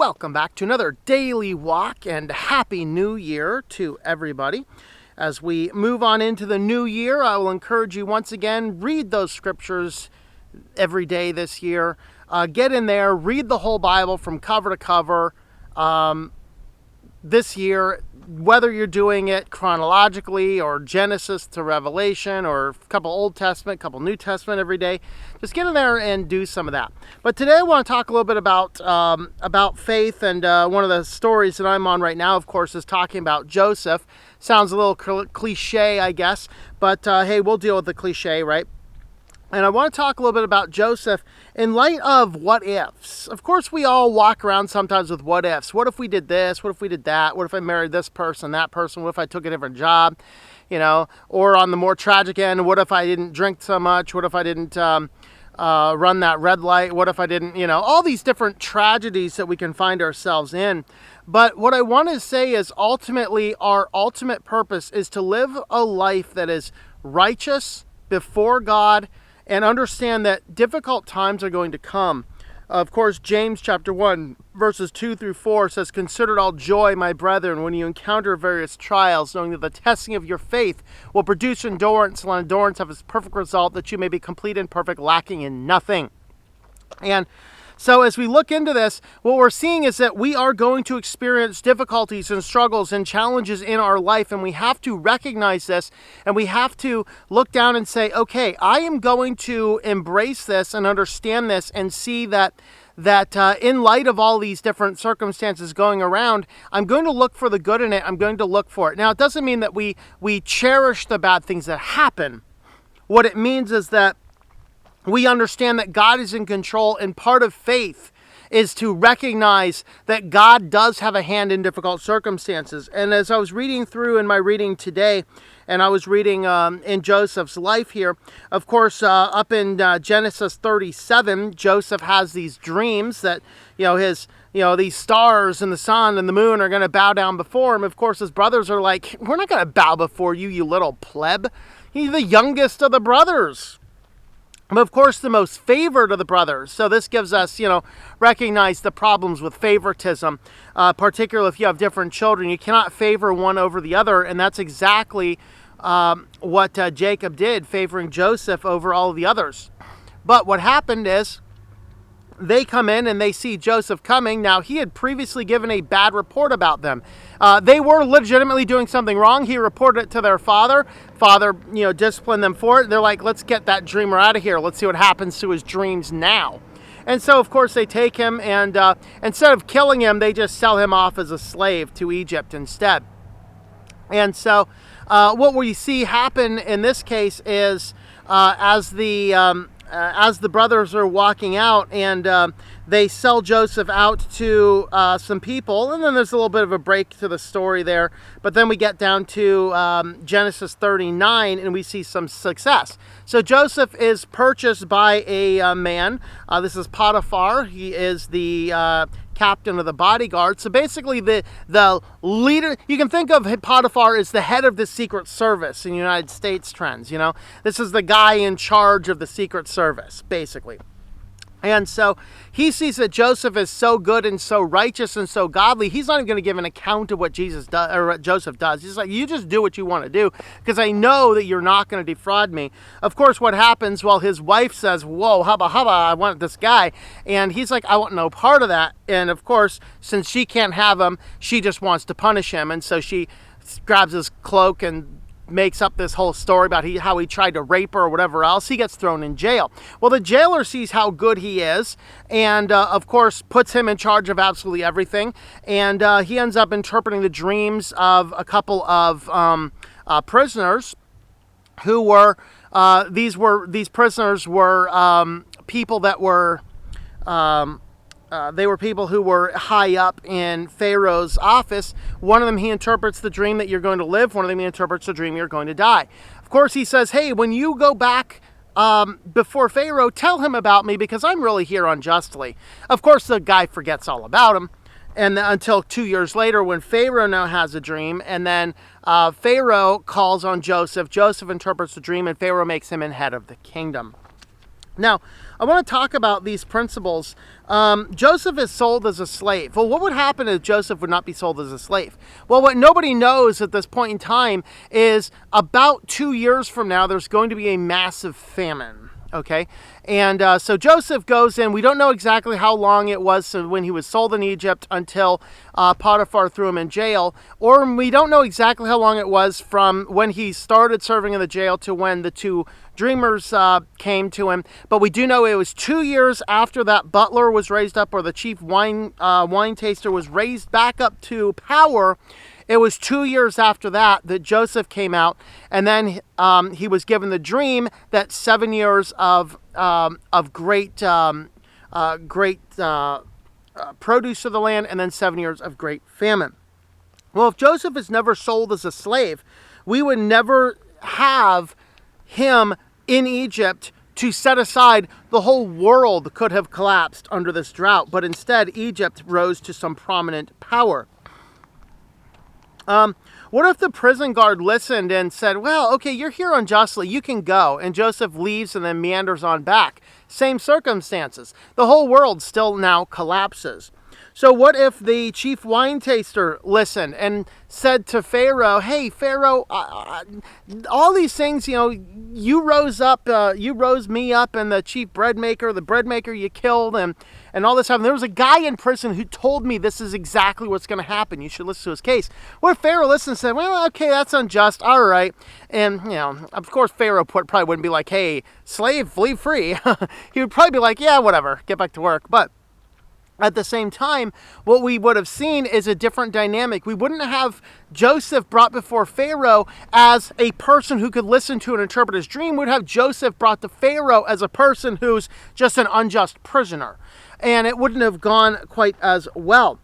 Welcome back to another daily walk, and Happy New Year to everybody. As we move on into the new year, I will encourage you once again, read those scriptures every day this year. Get in there, read the whole Bible from cover to cover this year, whether you're doing it chronologically or Genesis to Revelation or a couple Old Testament, a couple New Testament every day. Just get in there and do some of that. But today I want to talk a little bit about faith, and one of the stories that I'm on right now, of course, is talking about Joseph. Sounds a little cliche, I guess, but hey, we'll deal with the cliche, right? And I want to talk a little bit about Joseph in light of what ifs. Of course, we all walk around sometimes with what ifs. What if we did this? What if we did that? What if I married this person, that person? What if I took a different job? You know, or on the more tragic end, what if I didn't drink so much? What if I didn't run that red light? What if I didn't, all these different tragedies that we can find ourselves in. But what I want to say is ultimately our ultimate purpose is to live a life that is righteous before God, and understand that difficult times are going to come. Of course, James chapter 1, verses 2 through 4 says, "Consider it all joy, my brethren, when you encounter various trials, knowing that the testing of your faith will produce endurance, and let endurance have its perfect result, that you may be complete and perfect, lacking in nothing." And so as we look into this, what we're seeing is that we are going to experience difficulties and struggles and challenges in our life, and we have to recognize this, and we have to look down and say, okay, I am going to embrace this and understand this and see that in light of all these different circumstances going around, I'm going to look for the good in it. I'm going to look for it. Now, it doesn't mean that we cherish the bad things that happen. What it means is that we understand that God is in control, and part of faith is to recognize that God does have a hand in difficult circumstances. And as I was reading through in my reading today, and I was reading in Joseph's life here, of course, up in Genesis 37, Joseph has these dreams that, these stars and the sun and the moon are going to bow down before him. Of course, his brothers are like, "We're not going to bow before you, you little pleb." He's the youngest of the brothers. But of course, the most favored of the brothers. So this gives us, recognize the problems with favoritism, particularly if you have different children. You cannot favor one over the other, and that's exactly what Jacob did, favoring Joseph over all of the others. But what happened is, they come in and they see Joseph coming. Now, he had previously given a bad report about them. They were legitimately doing something wrong. He reported it to their father. Father, disciplined them for it. They're like, let's get that dreamer out of here. Let's see what happens to his dreams now. And so, of course, they take him, and instead of killing him, they just sell him off as a slave to Egypt instead. And so what we see happen in this case is as the brothers are walking out, and they sell Joseph out to some people, and then there's a little bit of a break to the story there. But then we get down to Genesis 39, and we see some success. So Joseph is purchased by a man. This is Potiphar. He is the captain of the bodyguard. So basically the leader, you can think of Potiphar as the head of the Secret Service in United States trends, This is the guy in charge of the Secret Service, basically. And so he sees that Joseph is so good and so righteous and so godly, he's not even going to give an account of what Jesus does or what Joseph does. He's like, you just do what you want to do, because I know that you're not going to defraud me. Of course, what happens? Well, his wife says, "Whoa, hubba, I want this guy." And he's like, "I want no part of that." And of course, since she can't have him, she just wants to punish him. And so she grabs his cloak and makes up this whole story about how he tried to rape her or whatever else. He gets thrown in jail. Well, the jailer sees how good he is, and of course puts him in charge of absolutely everything. And he ends up interpreting the dreams of a couple of prisoners who were these prisoners were people that were they were people who were high up in Pharaoh's office. One of them, he interprets the dream that you're going to live. One of them, he interprets the dream you're going to die. Of course, he says, "Hey, when you go back before Pharaoh, tell him about me, because I'm really here unjustly." Of course, the guy forgets all about him, and until 2 years later, when Pharaoh now has a dream, and then Pharaoh calls on Joseph. Joseph interprets the dream, and Pharaoh makes him in head of the kingdom. Now, I want to talk about these principles. Joseph is sold as a slave. Well, what would happen if Joseph would not be sold as a slave? Well, what nobody knows at this point in time is about 2 years from now, there's going to be a massive famine. Okay, and so Joseph goes in. We don't know exactly how long it was when he was sold in Egypt until Potiphar threw him in jail, or we don't know exactly how long it was from when he started serving in the jail to when the two dreamers came to him. But we do know it was 2 years after that butler was raised up, or the chief wine taster was raised back up to power. It was 2 years after that Joseph came out, and then he was given the dream that 7 years of great produce of the land, and then 7 years of great famine. Well, if Joseph is never sold as a slave, we would never have him in Egypt to set aside. The whole world could have collapsed under this drought, but instead Egypt rose to some prominent power. What if the prison guard listened and said, well, okay, you're here unjustly, you can go, and Joseph leaves and then meanders on back? Same circumstances. The whole world still now collapses. So what if the chief wine taster listened and said to Pharaoh, hey, Pharaoh, all these things, you rose me up, and the chief bread maker you killed, and all this happened. There was a guy in prison who told me this is exactly what's going to happen. You should listen to his case. What if Pharaoh listened and said, well, okay, that's unjust. All right. And, of course, Pharaoh probably wouldn't be like, hey, slave, leave free. He would probably be like, yeah, whatever, get back to work. But at the same time, what we would have seen is a different dynamic. We wouldn't have Joseph brought before Pharaoh as a person who could listen to and interpret his dream. We'd have Joseph brought to Pharaoh as a person who's just an unjust prisoner. And it wouldn't have gone quite as well.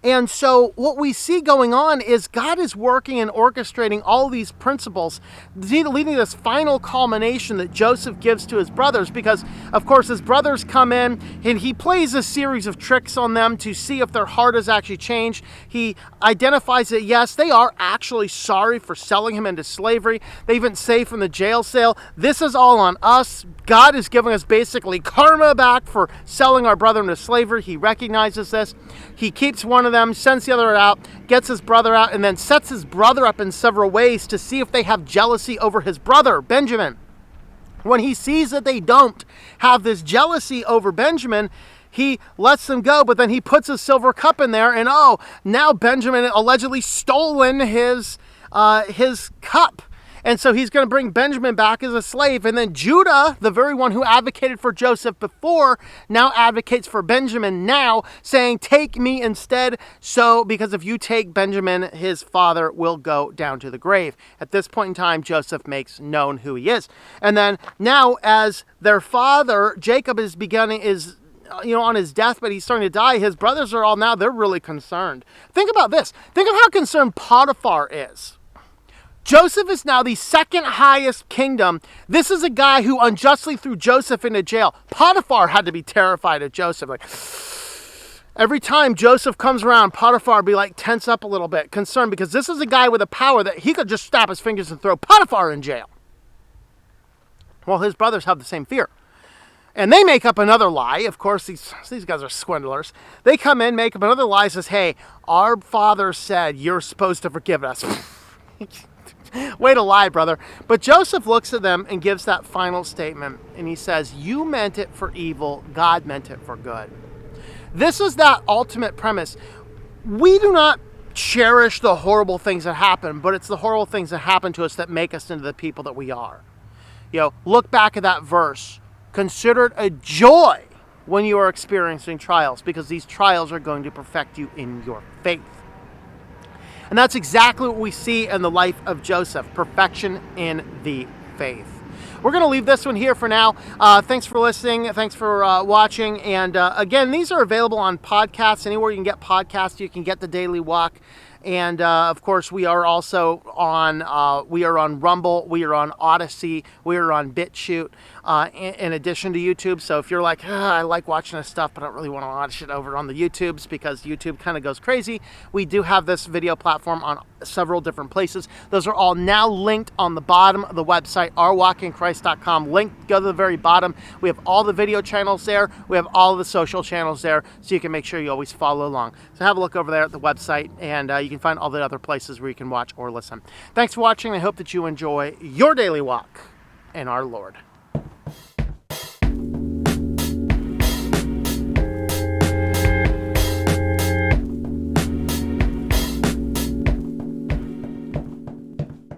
And so what we see going on is God is working and orchestrating all these principles, leading to this final culmination that Joseph gives to his brothers, because, of course, his brothers come in and he plays a series of tricks on them to see if their heart has actually changed. He identifies that, yes, they are actually sorry for selling him into slavery. They even say from the jail cell, this is all on us. God is giving us basically karma back for selling our brother into slavery. He recognizes this. He keeps one of them, sends the other out, gets his brother out, and then sets his brother up in several ways to see if they have jealousy over his brother, Benjamin. When he sees that they don't have this jealousy over Benjamin, he lets them go, but then he puts a silver cup in there, and now Benjamin allegedly stolen his cup. And so he's going to bring Benjamin back as a slave. And then Judah, the very one who advocated for Joseph before, now advocates for Benjamin now, saying, take me instead. So, because if you take Benjamin, his father will go down to the grave. At this point in time, Joseph makes known who he is. And then now, as their father, Jacob, is on his deathbed, he's starting to die. His brothers are all now, they're really concerned. Think about this. Think of how concerned Potiphar is. Joseph is now the second highest kingdom. This is a guy who unjustly threw Joseph into jail. Potiphar had to be terrified of Joseph. Like, every time Joseph comes around, Potiphar would be like tense up a little bit, concerned, because this is a guy with a power that he could just snap his fingers and throw Potiphar in jail. Well, his brothers have the same fear. And they make up another lie. Of course, these guys are swindlers. They come in, make up another lie, says, hey, our father said you're supposed to forgive us. Way to lie, brother. But Joseph looks at them and gives that final statement, and he says, you meant it for evil, God meant it for good. This is that ultimate premise. We do not cherish the horrible things that happen, but it's the horrible things that happen to us that make us into the people that we are. Look back at that verse. Consider it a joy when you are experiencing trials, because these trials are going to perfect you in your faith. And that's exactly what we see in the life of Joseph, perfection in the faith. We're going to leave this one here for now. Thanks for listening. Thanks for watching. And again, these are available on podcasts. Anywhere you can get podcasts, you can get the Daily Walk. And of course, we are also on Rumble, we are on Odyssey, we are on BitChute, in addition to YouTube. So if you're like, I like watching this stuff, but I don't really want to watch it over on the YouTubes because YouTube kind of goes crazy, we do have this video platform on several different places. Those are all now linked on the bottom of the website, ourwalkinchrist.com. Link, go to the very bottom. We have all the video channels there. We have all the social channels there, so you can make sure you always follow along. So have a look over there at the website, and you can find all the other places where you can watch or listen. Thanks for watching. I hope that you enjoy your daily walk in our Lord.